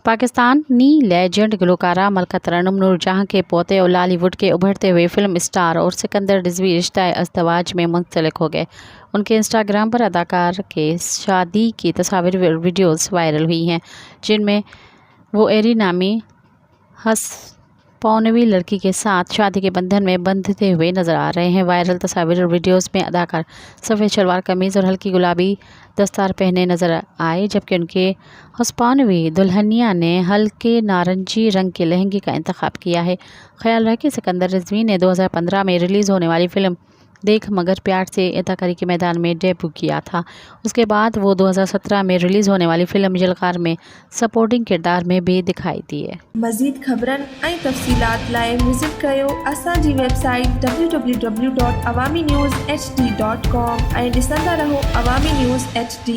Pakistani legend Gulkara मलका तरन्नुम नूरजहां के पोते और बॉलीवुड के उभरते हुए फिल्म स्टार और सिकंदर रिजवी रिश्ता अज़दवाज में मुंसलिक हो गए। उनके इंस्टाग्राम पर अदाकार के शादी की तस्वीर और वीडियोस वायरल हुई हैं, जिनमें वो एरी नामी हस्पौनवी लड़की के साथ शादी के बंधन में बंधते हुए नजर आ रहे हैं। वायरल तस्वीर और वीडियोस में अदाकार सफ़ेद शलवार कमीज़ और हल्की गुलाबी दस्तार पहने नजर आए, जबकि उनके हस्पौनवी दुल्हनिया ने हल्के नारंगी रंग के लहंगे का इंतखाब किया है। ख्याल रहे कि सिकंदर रिजवी ने 2015 में रिलीज़ होने वाली फिल्म देख मगर प्यार से अदाकारी के मैदान में डेब्यू किया था। उसके बाद वो 2017 में रिलीज़ होने वाली फिल्म यलगार में सपोर्टिंग किरदार में भी दिखाई दिए। मज़ीद ख़बरनि ऐं तफ़सीलात लाइ विज़िट कयो असांजी वेबसाइट www.awamiNewsHD.com ऐं ॾिसंदा रहो अवामी न्यूज़ HD।